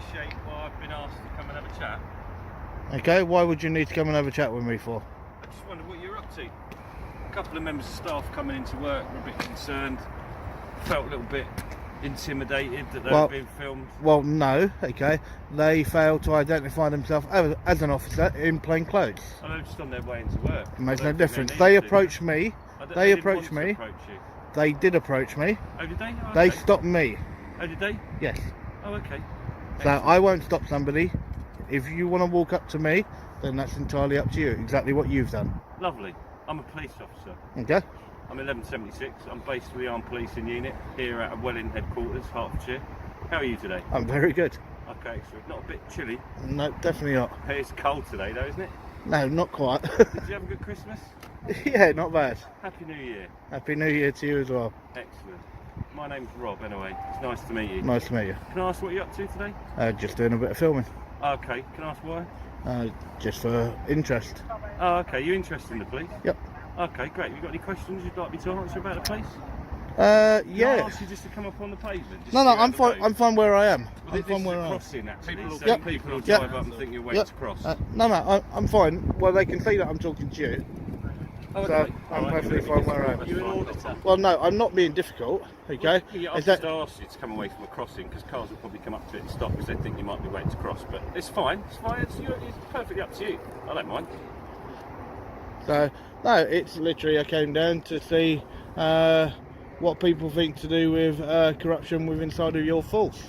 appreciate why I've been asked to come and have a chat. Okay, why would you need to come and have a chat with me for? I just wondered what you're up to. A couple of members of staff coming into work were a bit concerned, felt a little bit intimidated that they were being filmed. Well, no, okay. They failed to identify themselves as an officer in plain clothes. I know, just on their way into work. It makes no difference. They approached me. They approached me. They did approach me. Oh, did they? Oh, they okay. stopped me. Oh, did they? Yes. Oh, okay. So I won't stop somebody. If you want to walk up to me, then that's entirely up to you. Exactly what you've done. Lovely. I'm a police officer. Okay. I'm 1176. I'm based with the Armed Policing Unit here at Welling Headquarters, Hertfordshire. How are you today? I'm very good. Okay, so not a bit chilly. No, definitely not. It's cold today though, isn't it? No, not quite. Did you have a good Christmas? Yeah, not bad. Happy New Year. Happy New Year to you as well. Excellent. My name's Rob anyway. It's nice to meet you. Nice to meet you. Can I ask what you're up to today? Just doing a bit of filming. Okay, can I ask why? Just for interest. Oh, okay, you're interested in the police? Yep. Okay, great. Have you got any questions you'd like me to answer about the police? Yeah. Can I ask you just to come up on the pavement? No, I'm fine. I'm fine where I am. Well, I'm fine where I am. Crossing, actually. People will Yep. drive up and think you're waiting to cross. No, I'm fine. Well, they can see that I'm talking to you. Oh, so okay. I'm perfectly fine where I am. You're an auditor? Well, no, I'm not being difficult. Okay. Yeah, I've just asked you to come away from a crossing because cars will probably come up to it and stop because they think you might be waiting to cross. But it's fine. It's fine. It's perfectly up to you. I don't mind. So no, it's literally I came down to see what people think to do with corruption with inside of your force.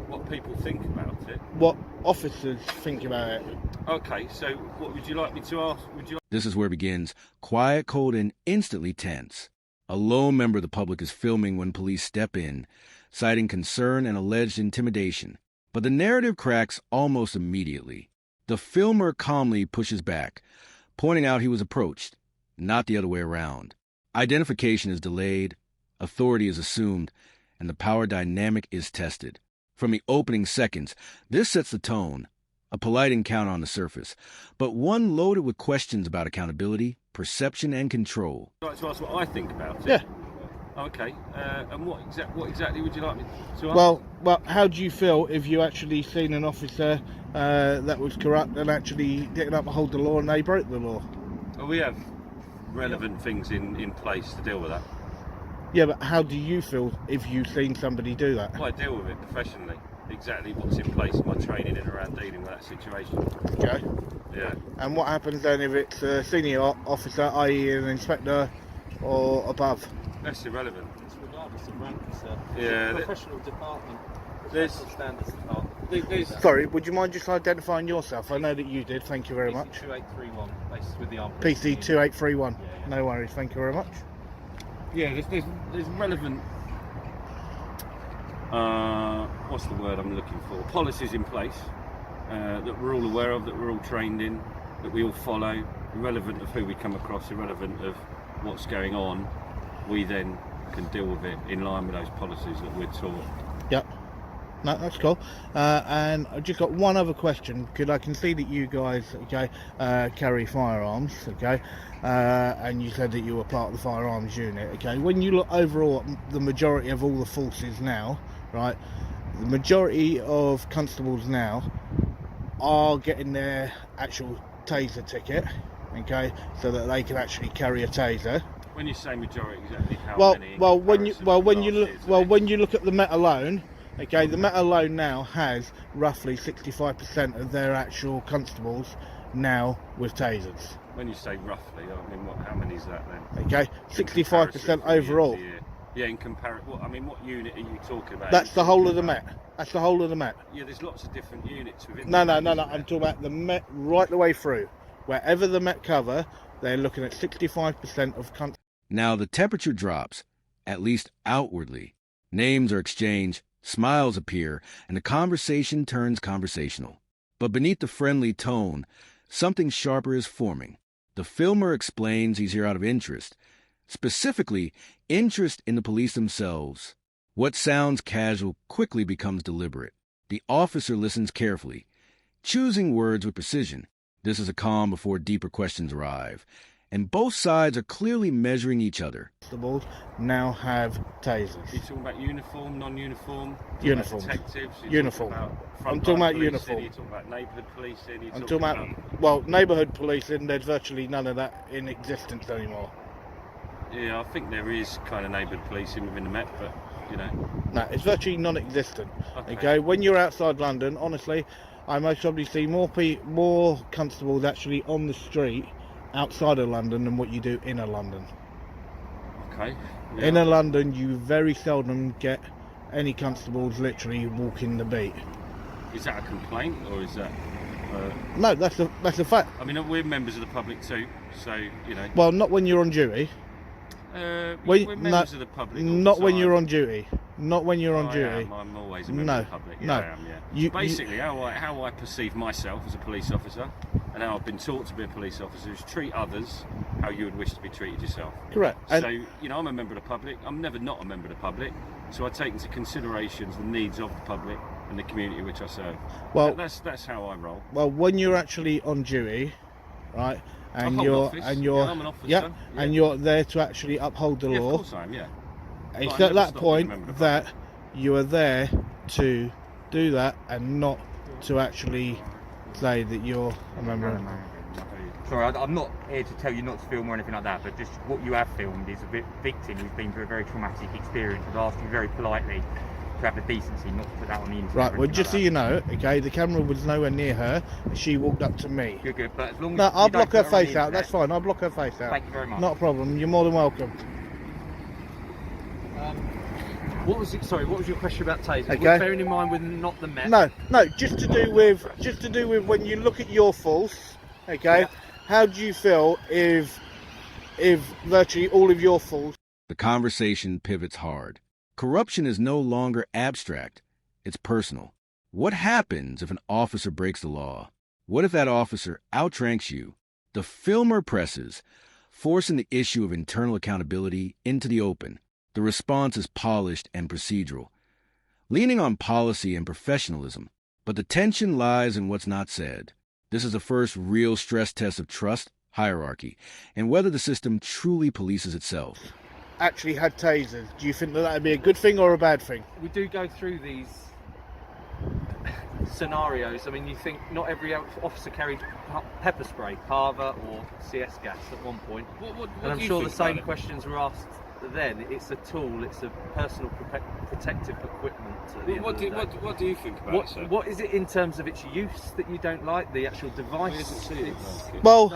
What people think about it? What officers think about it. Okay, so what would you like me to ask? This is where it begins. Quiet, cold, and instantly tense. A lone member of the public is filming when police step in, citing concern and alleged intimidation. But the narrative cracks almost immediately. The filmer calmly pushes back, pointing out he was approached, not the other way around. Identification is delayed, authority is assumed, and the power dynamic is tested. From the opening seconds, this sets the tone. A polite encounter on the surface, but one loaded with questions about accountability, perception, and control. I'd like to ask what I think about it. Yeah. Okay. And what exactly would you like me to ask? Well, how do you feel if you actually seen an officer that was corrupt and actually didn't uphold the law and they broke the law? Well, we have relevant things in place to deal with that. Yeah, but how do you feel if you've seen somebody do that? Well, I deal with it professionally. Exactly what's in place, my training in around dealing with that situation. Okay. Yeah. And what happens then if it's a senior officer, i.e. an inspector or above? That's irrelevant. It's regardless of rank, sir. Yeah. It's a professional department. There's Professional standards department. Sorry, would you mind just identifying yourself? I know that you did, thank you very much. PC 2831, based with the Armed PC Policing 2831. Yeah. No worries, thank you very much. Yeah, there's relevant. What's the word I'm looking for? Policies in place that we're all aware of, that we're all trained in, that we all follow, irrelevant of who we come across, irrelevant of what's going on. We then can deal with it in line with those policies that we're taught. Yep. No, that's cool. And I've just got one other question, because I can see that you guys, okay, carry firearms, okay, and you said that you were part of the firearms unit, okay. When you look overall at the majority of all the forces now, right, the majority of constables now are getting their actual taser ticket, okay, so that they can actually carry a taser. When you say majority, exactly how many? When you look at the Met alone, okay, the Met alone now has roughly 65% of their actual constables now with tasers. When you say roughly, I mean, how many is that then? Okay, 65% overall. Yeah, in comparison, what unit are you talking about? That's the whole of the Met. That's the whole of the Met. Yeah, there's lots of different units within. No. I'm talking about the Met right the way through. Wherever the Met cover, they're looking at 65% of constables. Now the temperature drops, at least outwardly. Names are exchanged, smiles appear, and the conversation turns conversational. But beneath the friendly tone, something sharper is forming. The filmer explains he's here out of interest. Specifically, interest in the police themselves. What sounds casual quickly becomes deliberate. The officer listens carefully, choosing words with precision. This is a calm before deeper questions arrive. and both sides are clearly measuring each other. Constables now have tasers. You're talking about uniform, non-uniform? Uniforms. Detectives? You're Uniform. Talking about I'm talking about frontline uniform. policing, You're talking about neighbourhood policing? You're I'm talking about, well, neighbourhood policing, there's virtually none of that in existence anymore. Yeah, I think there is kind of neighbourhood policing within the Met, but, you know. No, it's virtually non-existent. Okay. Okay, when you're outside London, honestly, I most probably see more constables actually on the street outside of London than what you do inner London. Okay. Yeah. Inner London, you very seldom get any constables literally walking the beat. Is that a complaint, or is that... No, that's a fact. I mean, we're members of the public too, so, you know... Well, not when you're on duty. We're members of the public all the Not when time. you're on duty. Not when you're on I duty. am. I'm always a member of the public. Yeah, no. I am, yeah. Basically, how I perceive myself as a police officer, and how I've been taught to be a police officer, is treat others how you would wish to be treated yourself. Correct. So, you know, I'm a member of the public. I'm never not a member of the public. So I take into consideration the needs of the public and the community which I serve. Well, that's how I roll. Well, when you're actually on duty, right, and I hold office. I'm an officer. Yeah. And you're there to actually uphold the Yeah, law. of course I am. Yeah. It's But I at never that stop being a point member of the that you are there to do that and not to actually say that you're a member of the Sorry, I'm not here to tell you not to film or anything like that, but just what you have filmed is a victim who's been through a very traumatic experience. I've asked you very politely to have the decency not to put that on the internet. Right, or well, anything just so like you know, okay, the camera was nowhere near her. She walked up to me. that. Good, but as long as No, you I'll don't block put her it on the face out. That's internet- fine. I'll block her face out. Thank you very much. Not a problem. You're more than welcome. What was it? Sorry, what was your question about tasers? Okay. Well, bearing in mind we're not the Met. No, just to do with when you look at your force, okay? Yeah. How do you feel if virtually all of your force? The conversation pivots hard. Corruption is no longer abstract. It's personal. What happens if an officer breaks the law? What if that officer outranks you? The filmer presses, forcing the issue of internal accountability into the open. The response is polished and procedural, leaning on policy and professionalism. But the tension lies in what's not said. This is the first real stress test of trust, hierarchy, and whether the system truly polices itself. Actually had tasers. Do you think that would be a good thing or a bad thing? We do go through these scenarios. I mean, you think not every officer carried pepper spray, Carver or CS gas at one point. What And I'm do you sure the think same about it? questions were asked then. It's a tool, it's a personal protective equipment at the end What of do, the day. what do you think about it, sir? What is it in terms of its use that you don't like, the actual device? Where does it see it, It's- like? Well,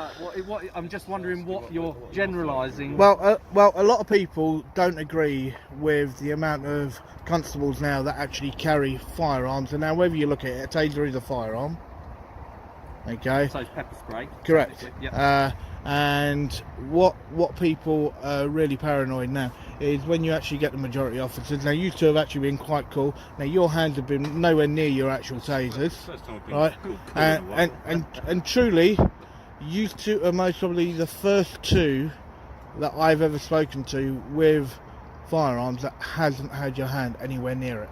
what, I'm just wondering what you're generalising. well, a lot of people don't agree with the amount of constables now that actually carry firearms. And now, whether you look at it, a taser is a firearm. Okay. So it's pepper spray. Correct. Yeah. And what people are really paranoid now is when you actually get the majority officers. Now, you two have actually been quite cool. Now, your hands have been nowhere near your actual tasers, First time I've been right? cool in a while. And truly, you two are most probably the first two that I've ever spoken to with firearms that hasn't had your hand anywhere near it.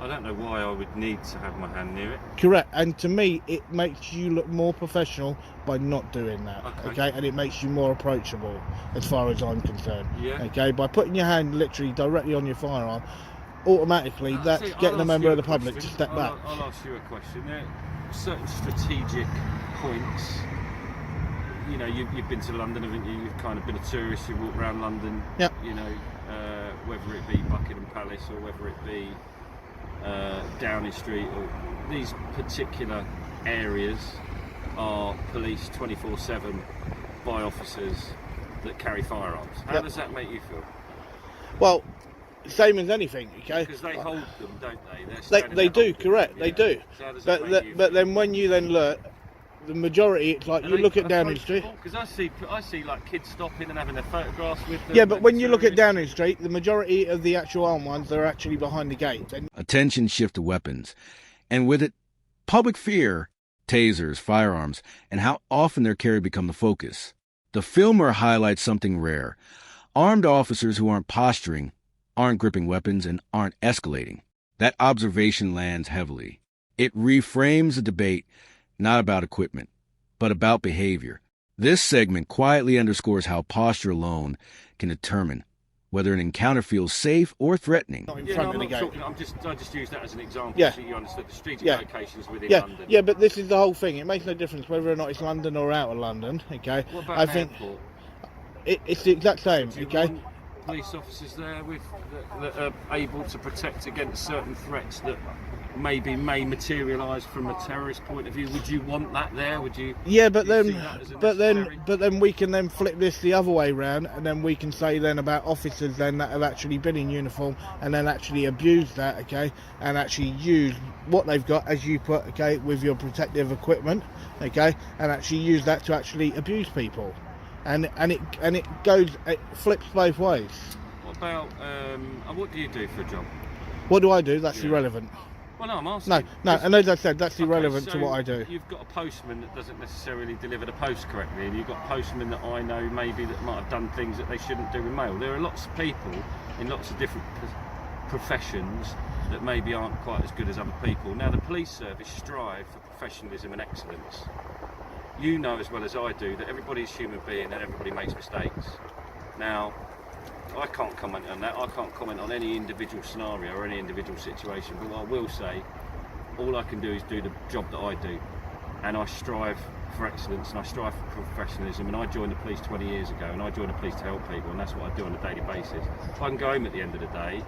I don't know why I would need to have my hand near it. Correct, and to me, it makes you look more professional by not doing that. Okay. And it makes you more approachable, as far as I'm concerned. Yeah. Okay, by putting your hand literally directly on your firearm, automatically that's See, getting I'll a member ask of you the public to question. step back. I'll ask you a question. There are certain strategic points. You know, you've been to London, haven't you? You've kind of been a tourist. You walk around London. Yep. You know, whether it be Buckingham Palace or whether it be Downing Street, or these particular areas are policed 24/7 by officers that carry firearms. How Yep. does that make you feel? Well, same as anything, okay? Because they hold them, don't they? They're They standing there do, holding correct, them, they yeah. do. So how does that make you But feel? then when you then look, the majority, it's like you look at Downing Street. Because I see like kids stopping and having their photographs with them. Yeah, but and when you look at tourists. Downing Street, the majority of the actual armed ones, they're actually behind the gate. And Attention shift to weapons, and with it, public fear, tasers, firearms, and how often they're carried become the focus. The filmer highlights something rare. Armed officers who aren't posturing, aren't gripping weapons, and aren't escalating. That observation lands heavily. It reframes the debate not about equipment, but about behavior. This segment quietly underscores how posture alone can determine whether an encounter feels safe or threatening. Not in Yeah, front no, of the I'm gate. not talking. I just use that as an example, Yeah. so you understood the strategic Yeah. locations within Yeah, London. yeah, but this is the whole thing. It makes no difference whether or not it's London or out of London. Okay, What about I an think airport? it's the exact same. Do you Okay, want police officers there that are able to protect against certain threats that may materialise from a terrorist point of view? Would you want that there? Would you? yeah, but do you then, see that as a but necessary? then we can then flip this the other way round, and then we can say then about officers then that have actually been in uniform and then actually abused that, okay, and actually use what they've got, as you put, okay, with your protective equipment, okay, and actually use that to actually abuse people, and it flips both ways. What about and what do you do for a job? What do I do? That's Yeah. irrelevant. Well, no, I'm asking. No, and as I said, that's Okay, irrelevant so to what I do. You've got a postman that doesn't necessarily deliver the post correctly, and you've got postmen that I know maybe that might have done things that they shouldn't do with mail. There are lots of people in lots of different professions that maybe aren't quite as good as other people. Now, the police service strive for professionalism and excellence. You know as well as I do that everybody's a human being and everybody makes mistakes. Now, I can't comment on that. I can't comment on any individual scenario or any individual situation, but what I will say, all I can do is do the job that I do, and I strive for excellence and I strive for professionalism, and I joined the police 20 years ago, and I joined the police to help people, and that's what I do on a daily basis. If I can go home at the end of the day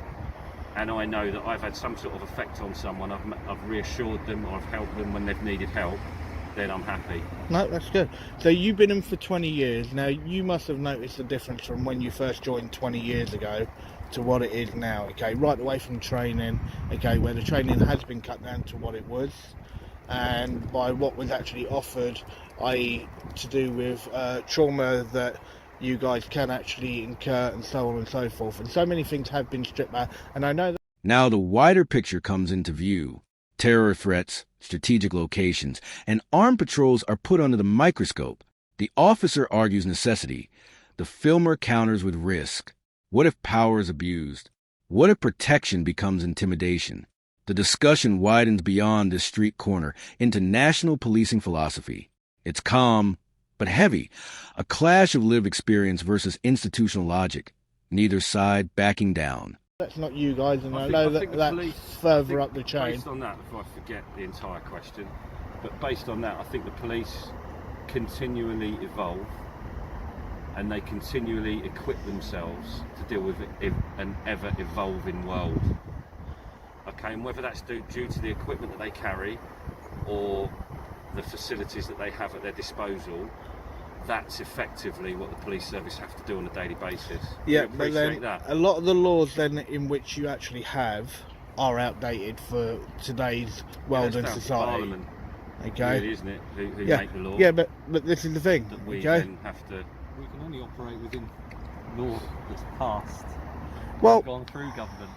and I know that I've had some sort of effect on someone, I've reassured them or I've helped them when they've needed help, then I'm happy. No, that's good. So you've been in for 20 years. Now, you must have noticed the difference from when you first joined 20 years ago to what it is now, okay? Right away from training, okay, where the training has been cut down to what it was, and by what was actually offered, i.e. to do with trauma that you guys can actually incur and so on and so forth. And so many things have been stripped back, and I know that. Now the wider picture comes into view. Terror threats, strategic locations, and armed patrols are put under the microscope. The officer argues necessity. The filmer counters with risk. What if power is abused? What if protection becomes intimidation? The discussion widens beyond this street corner into national policing philosophy. It's calm, but heavy. A clash of lived experience versus institutional logic. Neither side backing down. That's not you guys, and I think- know I think the that's police- further I think up the chain. Based on that, before I forget the entire question, but based on that, I think the police continually evolve and they continually equip themselves to deal with an ever-evolving world. Okay, and whether that's due to the equipment that they carry or the facilities that they have at their disposal, that's effectively what the police service have to do on a daily basis. Yeah, You but appreciate then that. a lot of the laws then in which you actually have are outdated for today's world That's and down to society. Parliament, Okay. really, isn't it? Who Yeah, make the law? yeah, but this is the thing. That we Okay. then have to. We can only operate within law that's passed. Well, Gone through government.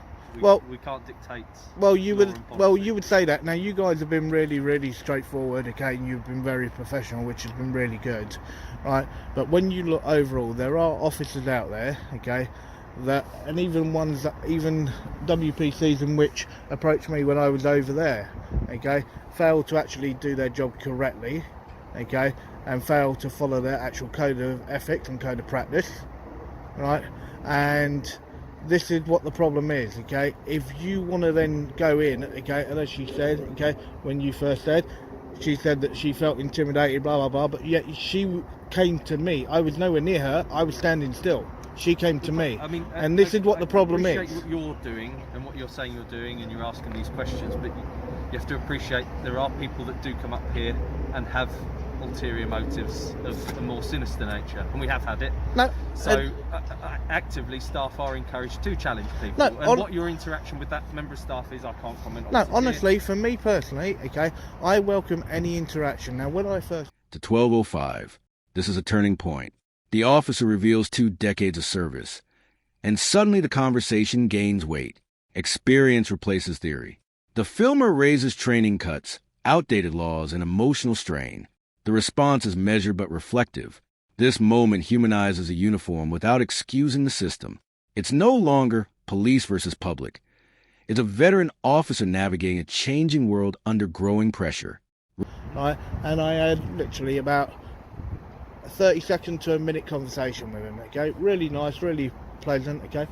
We can't dictate. Well, you law would and well policy. you would say that. Now you guys have been really straightforward, okay, and you've been very professional, which has been really good, right? But when you look overall, there are officers out there, okay, that, and even ones that, even WPCs in which approached me when I was over there, okay, failed to actually do their job correctly, okay, and failed to follow their actual code of ethics and code of practice, right? And this is what the problem is, okay? If you want to then go in, okay, and as she said, okay, when you first said, she said that she felt intimidated, blah, blah, blah, but yet she came to me. I was nowhere near her. I was standing still. She came to me. I mean, and this is what the problem appreciate is. what you're doing and what you're saying you're doing, and you're asking these questions, but you have to appreciate there are people that do come up here and have ulterior motives of a more sinister nature, and we have had it. No, So actively, staff are encouraged to challenge people. No, and what your interaction with that member of staff is, I can't comment on. no, It's here. honestly, for me personally, okay, I welcome any interaction. Now, when I first To 12:05. This is a turning point. The officer reveals 2 decades of service. And suddenly the conversation gains weight. Experience replaces theory. The filmer raises training cuts, outdated laws, and emotional strain. The response is measured but reflective. This moment humanizes a uniform without excusing the system. It's no longer police versus public. It's a veteran officer navigating a changing world under growing pressure. right, and I had literally about 30-second to a minute conversation with him, okay? Really nice, really pleasant, okay?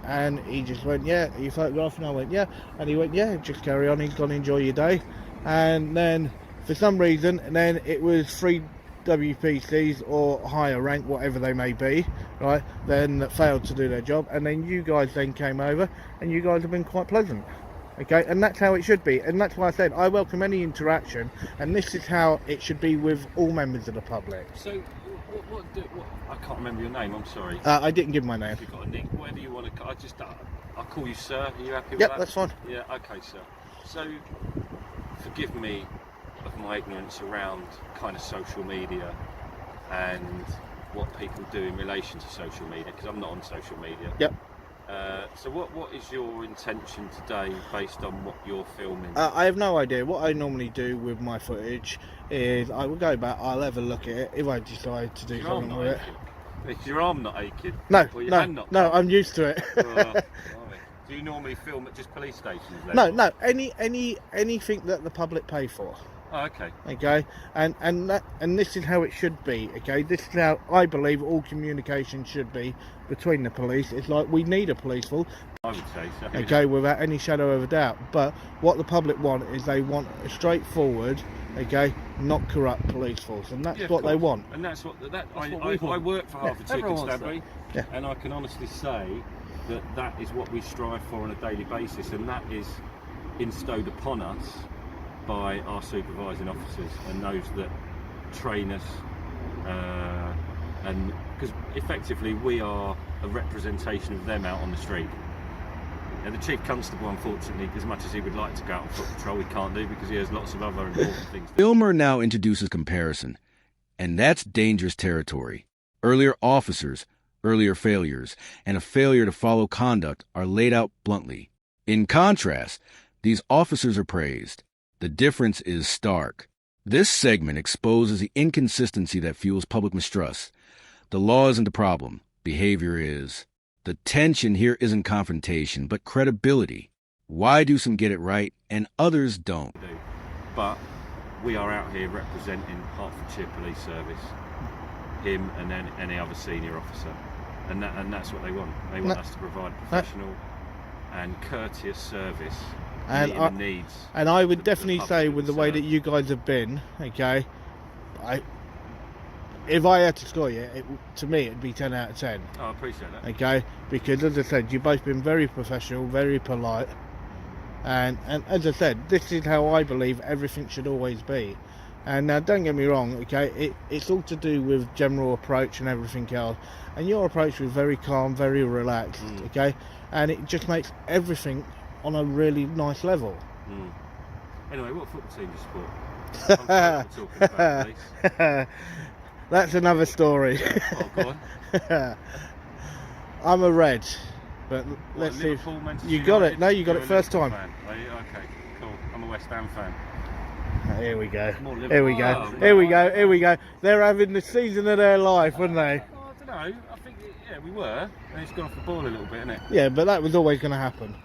And he just went, yeah, are you photographing? I went, yeah. And he went, yeah, just carry on, he's gonna enjoy your day. And then for some reason, and then it was 3 WPCs or higher rank, whatever they may be, right, then that failed to do their job, and then you guys then came over, and you guys have been quite pleasant, okay? And that's how it should be, and that's why I said I welcome any interaction, and this is how it should be with all members of the public. So, what I can't remember your name, I'm sorry. I didn't give my name. If you've got a nick, whether you want to, I'll call you sir, are you happy with Yep, that? that's fine. Yeah, okay, sir. So, forgive me of my ignorance around kind of social media and what people do in relation to social media, because I'm not on social media. Yep. So what is your intention today based on what you're filming? I have no idea. What I normally do with my footage is I will go back, I'll have a look at it. If I decide to do Your arm something not with it. aching? Is your arm not aching? No, Or your hand not no, I'm used to it. blimey. Do you normally film at just police stations then? No, anything that the public pay for. Oh, okay. Okay, and this is how it should be. Okay, this is how I believe all communication should be between the police. It's like we need a police force, I would say so. okay, without any shadow of a doubt. But what the public want is they want a straightforward, okay, not corrupt police force, and that's Yeah, of what they course. want. And that's what what we I want. work for Hertfordshire everyone wants Constabulary, that. and I can honestly say that is what we strive for on a daily basis, and that is instilled upon us by our supervising officers and those that train us, and because effectively we are a representation of them out on the street. Now, the Chief Constable, unfortunately, as much as he would like to go out on foot patrol, he can't do because he has lots of other important things to do. Filmer now introduces comparison, and that's dangerous territory. Earlier officers, earlier failures, and a failure to follow conduct are laid out bluntly. In contrast, these officers are praised. The difference is stark. This segment exposes the inconsistency that fuels public mistrust. The law isn't the problem. Behavior is. The tension here isn't confrontation, but credibility. Why do some get it right and others don't? But we are out here representing Hertfordshire Police Service, him and then any other senior officer, and that's what they want. They want us to provide professional and courteous service. And meeting the needs. And I would of definitely public say, that with we the way serve. that you guys have been, okay, if I had to score you, to me it'd be 10 out of 10. Oh, I appreciate that. Okay, because as I said, you've both been very professional, very polite, and as I said, this is how I believe everything should always be. And now, don't get me wrong, okay, it's all to do with general approach and everything else, and your approach was very calm, very relaxed, okay, and it just makes everything on a really nice level. Anyway, what football team do you support? I'm talking about police. That's another story. Oh, go on. I'm a Red, but What, let's see. Liverpool, Manchester You got United? it. No, you got You're it a first Liverpool time. fan. Are you? Okay, cool. I'm a West Ham fan. Here we go. More Here we go. Liverpool. Here we go. Here we go. They're having the season of their life, weren't they? Oh, I don't know. I think, yeah, we were. And it's gone off the ball a little bit, isn't it? Yeah, but that was always going to happen.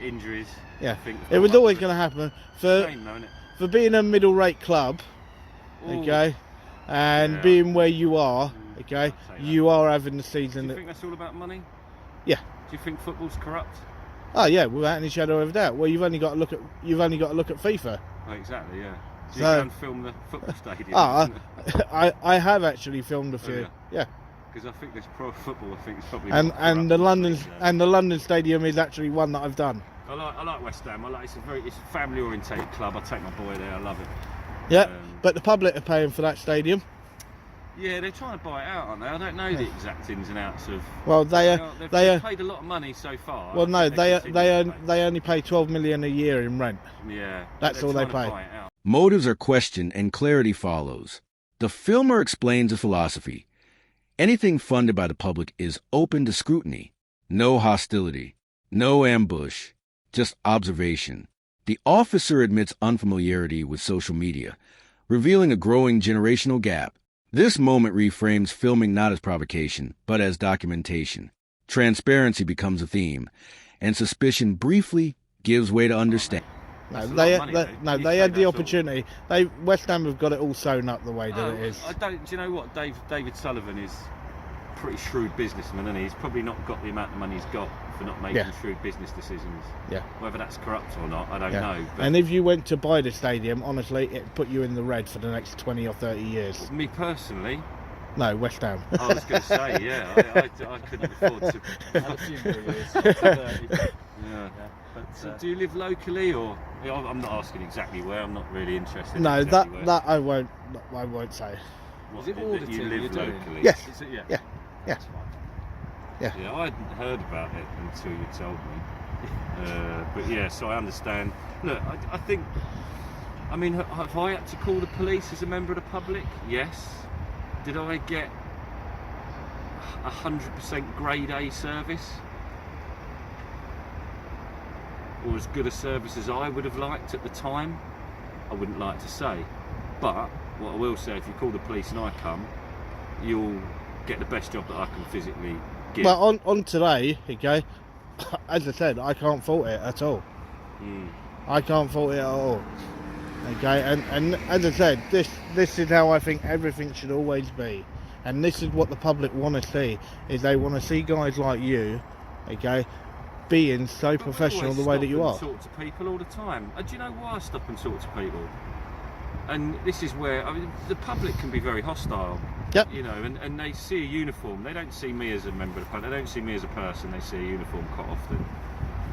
Injuries. Yeah, I think it was always going to happen for Shame, though, isn't it? for being a middle-rate club. Ooh. Okay, and Yeah. being where you are. Okay, I'd say that. you are having the Do season you that. think that's all about money? Yeah. Do you think football's corrupt? Oh yeah, without any shadow of a doubt. Well, you've only got to look at FIFA. Oh, exactly, yeah. So you So- go and film the football stadium. I have actually filmed a few. yeah. Yeah, Because I think this pro football, I think it's probably and more and corrupt the than London football, and the London Stadium is actually one that I've done. I like West Ham. It's a family orientated club. I take my boy there. I love it. Yeah, Um, but the public are paying for that stadium. Yeah, they're trying to buy it out, aren't they? I don't know the exact ins and outs of. Well, They've they paid a lot of money so far. well, I no, think they continue to pay. they only pay 12 million a year in rent. Yeah, That's they're all they trying to pay. buy it out. Motives are questioned and clarity follows. The filmer explains his philosophy. Anything funded by the public is open to scrutiny. No hostility. No ambush. Just observation. The officer admits unfamiliarity with social media, revealing a growing generational gap. This moment reframes filming not as provocation, but as documentation. Transparency becomes a theme, and suspicion briefly gives way to understanding. No, That's a lot they of money, though. no, You they say had the that's all. opportunity. West Ham have got it all sewn up the way that it is. I don't. Do you know what? David Sullivan is a pretty shrewd businessman, and he's probably not got the amount of money he's got for not making Yeah. shrewd business decisions. Yeah. Whether that's corrupt or not, I don't Yeah. know. But And if you went to buy the stadium, honestly, it'd put you in the red for the next 20 or 30 years. me personally, No, West Ham. I was going to say, yeah, I couldn't afford to. Yeah. But, So do you live locally, or I'm not asking exactly where. I'm not really interested. No, in that exactly where. that I won't say. What, Is it that Auditor you you're live doing? locally? Yes. Is it, yeah. Yeah. That's fine. Yeah, I hadn't heard about it until you told me. But yeah, so I understand. Look, I think. I mean, have I had to call the police as a member of the public? Yes. Did I get 100% grade A service? Or as good a service as I would have liked at the time? I wouldn't like to say. But what I will say, if you call the police and I come, you'll get the best job that I can physically give. Well, on today, okay, as I said, I can't fault it at all. I can't fault it at all. Okay, and as I said, this is how I think everything should always be. And this is what the public want to see, is they want to see guys like you, okay, being so But we professional always the way that you are. stop and talk to people all the time. And do you know why I stop and talk to people? And this is where, I mean, the public can be very hostile. Yep. You know, and they see a uniform. They don't see me as a member of the public. They don't see me as a person. They see a uniform quite often.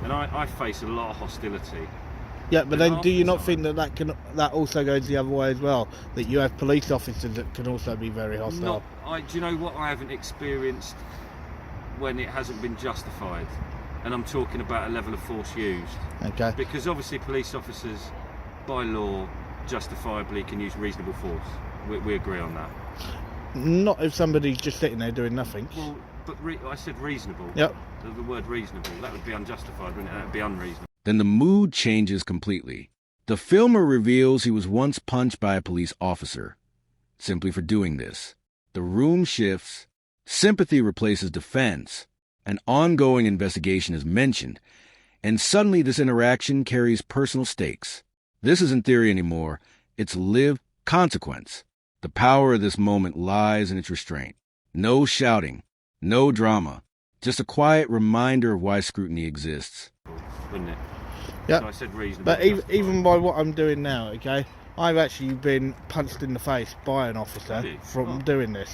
And I face a lot of hostility. Yeah, but And then half do you the not time- think that also goes the other way as well? That you have police officers that can also be very hostile. Do you know what I haven't experienced when it hasn't been justified? And I'm talking about a level of force used. Okay. Because obviously police officers, by law, justifiably can use reasonable force. We agree on that. Not if somebody's just sitting there doing nothing. Well, but I said reasonable. Yep. The word reasonable, that would be unjustified, wouldn't it? That would be unreasonable. Then the mood changes completely. The filmer reveals he was once punched by a police officer, simply for doing this. The room shifts, sympathy replaces defense, an ongoing investigation is mentioned, and suddenly this interaction carries personal stakes. This isn't theory anymore, it's lived consequence. The power of this moment lies in its restraint. No shouting, no drama, just a quiet reminder of why scrutiny exists. Wouldn't it? Yep. So I said reasonable. But justified. even by what I'm doing now, okay, I've actually been punched in the face by an officer Have you? from Oh. doing this.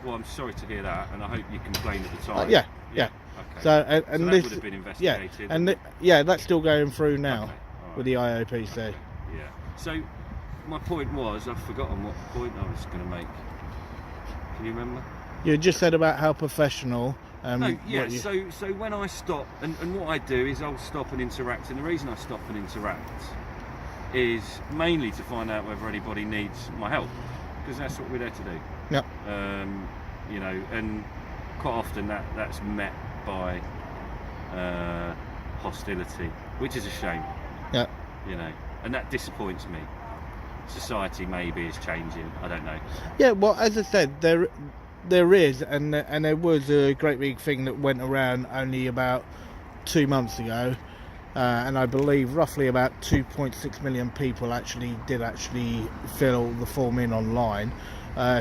Well, I'm sorry to hear that, and I hope you complained at the time. Yeah. Okay. So So and that this, would have been yeah, investigated. and that's still going through now Okay, all right. with the IOPC. Yeah. So my point was, I've forgotten what point I was going to make. Can you remember? You just said about how professional. No, yeah. what you- So when I stop, and what I do is I'll stop and interact. And the reason I stop and interact is mainly to find out whether anybody needs my help, because that's what we're there to do. Yep. You know, and quite often that's met by hostility, which is a shame. Yeah. You know, and that disappoints me. Society maybe is changing. I don't know. Yeah, well, as I said, there is, and there was a great big thing that went around only about 2 months ago, and I believe roughly about 2.6 million people actually fill the form in online,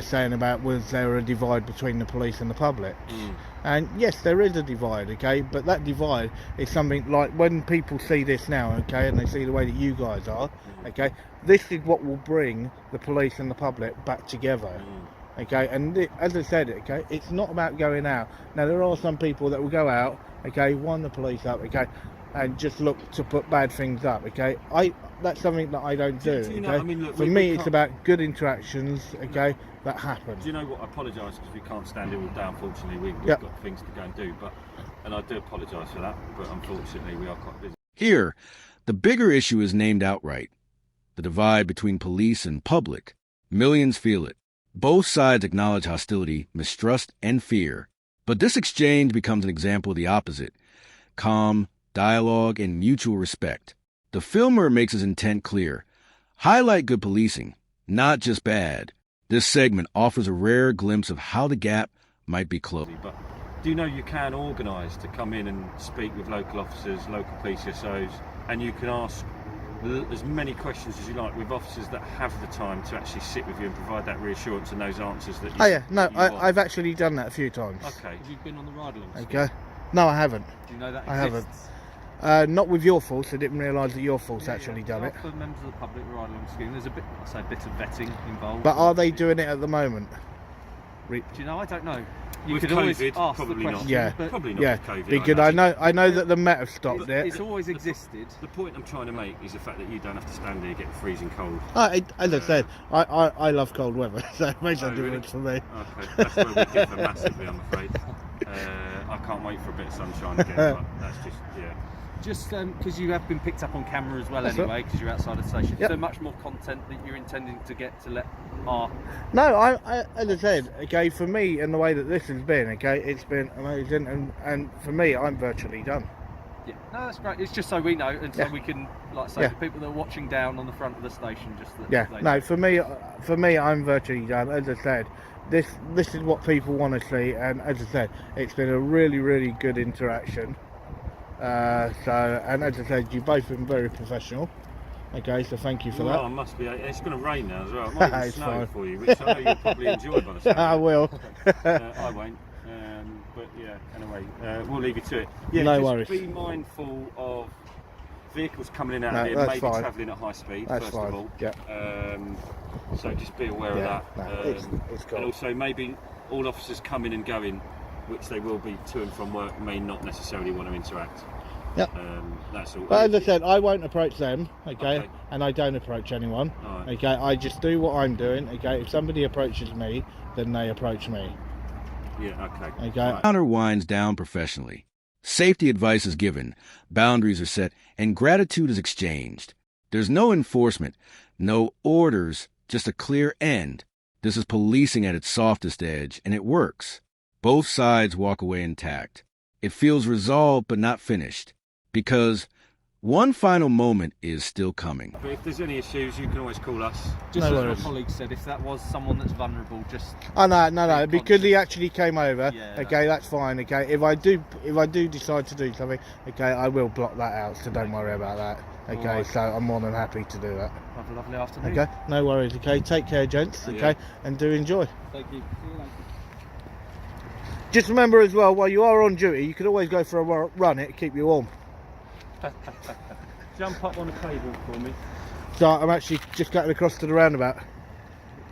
saying about was there a divide between the police and the public. And yes, there is a divide, okay, but that divide is something like when people see this now, okay, and they see the way that you guys are, okay, this is what will bring the police and the public back together. Okay, and as I said, okay, it's not about going out. Now, there are some people that will go out, okay, wind the police up, okay, and just look to put bad things up, okay. That's something that I don't do, Do you okay. know, I mean, look, For we me, it's can't- about good interactions, okay, that happen. Do you know what? I apologise because we can't stand it all day. Unfortunately, we've Yep. got things to go and do. And I do apologise for that. But unfortunately, we are quite busy. Here, the bigger issue is named outright. The divide between police and public. Millions feel it. Both sides acknowledge hostility, mistrust, and fear. But this exchange becomes an example of the opposite. Calm, dialogue, and mutual respect. The filmer makes his intent clear. Highlight good policing, not just bad. This segment offers a rare glimpse of how the gap might be closed. But do you know you can organise to come in and speak with local officers, local PCSOs, and you can ask as many questions as you like with officers that have the time to actually sit with you and provide that reassurance and those answers that you Oh yeah, no, that you want. I've actually done that a few times. Okay. Have you been on the ride-along? Okay. No, I haven't. Do you know that I haven't. exists? Not with your force. I didn't realise that your force actually done it. For members of the public ride-along scheme, there's a bit, I say, a bit of vetting involved. But are they doing it at the moment? Do you know? I don't know. You With could always COVID, ask the probably not. question, Yeah. but Probably not Yeah, with COVID. because I know that the Met have stopped it. it's always existed. The point I'm trying to make is the fact that you don't have to stand there getting freezing cold. As I said, I love cold weather, so it makes no Oh, really? difference for me. Okay, that's where we differ massively, I'm afraid. I can't wait for a bit of sunshine again, but that's just, yeah. Just because you have been picked up on camera as well That's anyway, because you're outside the station. Yep. So much more content that you're intending to get to let our... No, I as I said, okay, for me and the way that this has been, okay, it's been amazing, and for me, I'm virtually done. Yeah, no, that's great. It's just so we know, and so Yeah. we can, like I say, Yeah. the people that are watching down on the front of the station, just that Yeah, they no, know. for me, I'm virtually done. As I said, this is what people want to see, and as I said, it's been a really, really good interaction. And as I said, you've both been very professional. Okay, so thank you for Well, that. it must be. It's going to rain now as well. It might even It's snow fine. for you, which I know you'll probably enjoy by the sound I of it. will. I won't. But yeah, anyway, we'll leave you to it. Yeah, No just worries. be mindful of vehicles coming in and No, out of here, that's maybe fine. travelling at high speed, That's first fine. of all. Yeah. So just be aware Yeah, of that. no, it's cool. And also maybe all officers coming and going, which they will be to and from work, may not necessarily want to interact. Yep. That's all. But as I said, I won't approach them, okay? Okay. And I don't approach anyone, Alright. okay? I just do what I'm doing, okay? If somebody approaches me, then they approach me, Yeah, okay. okay? Right. Counter winds down professionally. Safety advice is given, boundaries are set, and gratitude is exchanged. There's no enforcement, no orders, just a clear end. This is policing at its softest edge, and it works. Both sides walk away intact. It feels resolved but not finished, because one final moment is still coming. But if there's any issues, you can always call us. Just No as worries. my colleague said, if that was someone that's vulnerable, just Oh no, Being because he conscious. actually came over. Yeah, Okay, that's fine. Okay, if I do decide to do something, okay, I will block that out. So don't worry about that. Okay, Alright. so I'm more than happy to do that. have a lovely afternoon. Okay, no worries. Okay, take care, gents. Okay, Yeah. and do enjoy. Thank you. See you later. Just remember as well, while you are on duty, you can always go for a run. It keep you warm. Jump up on the table for me. So I'm actually just going across to the roundabout.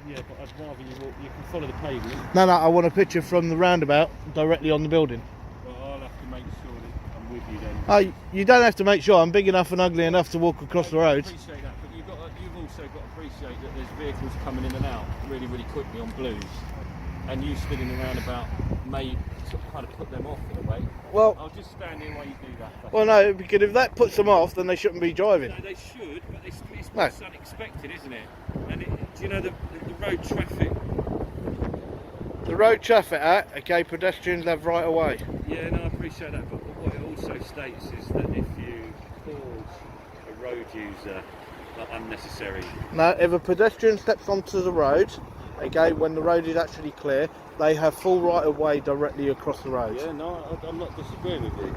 Yeah, but I'd rather you walk. You can follow the pavement. No, I want a picture from the roundabout directly on the building. Well, I'll have to make sure that I'm with you then. Oh, you don't have to make sure. I'm big enough and ugly enough to walk across the road. I appreciate that, but you've also got to appreciate that there's vehicles coming in and out really, really quickly on blues, and you stood in the roundabout may sort of kind of put them off in a way. Well, I'll just stand here while you do that. well, no, because if that puts them off, then they shouldn't be driving. No, they should, but it's No. what's unexpected, isn't it? And do you know the road traffic? The road traffic act, okay, pedestrians have right of way. Yeah, no, I appreciate that, but what it also states is that if you cause a road user unnecessary. Now, if a pedestrian steps onto the road, okay, when the road is actually clear, they have full right of way directly across the road. Yeah, no, I'm not disagreeing with you.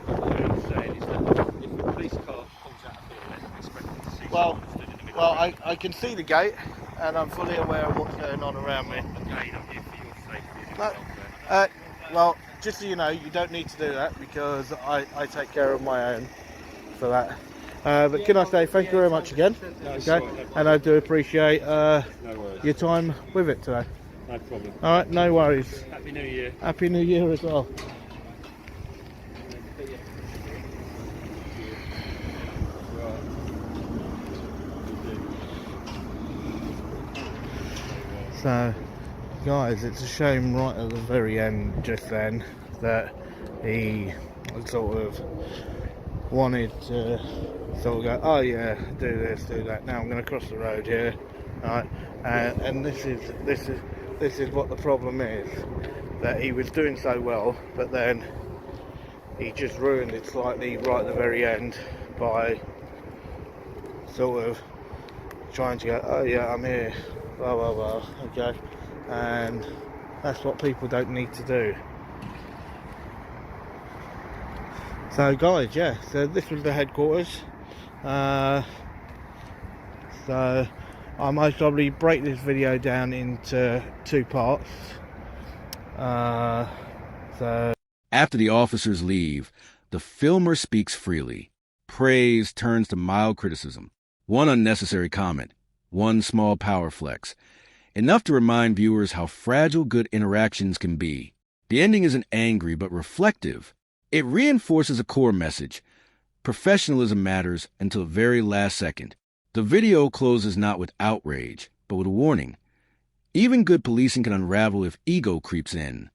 But what I'm saying is that if a police car pulls out of here, they're expected to see Well, someone stood in the middle Well, of the road. I can see the gate, and I'm fully aware of what's going on around me. Again, I'm here for your safety and No, welfare. well, just so you know, you don't need to do that because I take care of my own for that. But can I say thank you very much again, okay? And I do appreciate No worries. your time with it today. No problem. All right, no worries. Happy New Year. Happy New Year as well. So, guys, it's a shame right at the very end just then that he sort of wanted to sort of go, oh yeah, do this, do that. Now I'm going to cross the road here, right? And this is what the problem is, that he was doing so well, but then he just ruined it slightly right at the very end by sort of trying to go, oh yeah, I'm here, blah blah blah, okay, and that's what people don't need to do. So guys, yeah, so this was the headquarters, So I'll most probably break this video down into 2 parts. So After the officers leave, the filmer speaks freely. Praise turns to mild criticism. One unnecessary comment. One small power flex. Enough to remind viewers how fragile good interactions can be. The ending isn't angry but reflective. It reinforces a core message. Professionalism matters until the very last second. The video closes not with outrage, but with a warning. Even good policing can unravel if ego creeps in.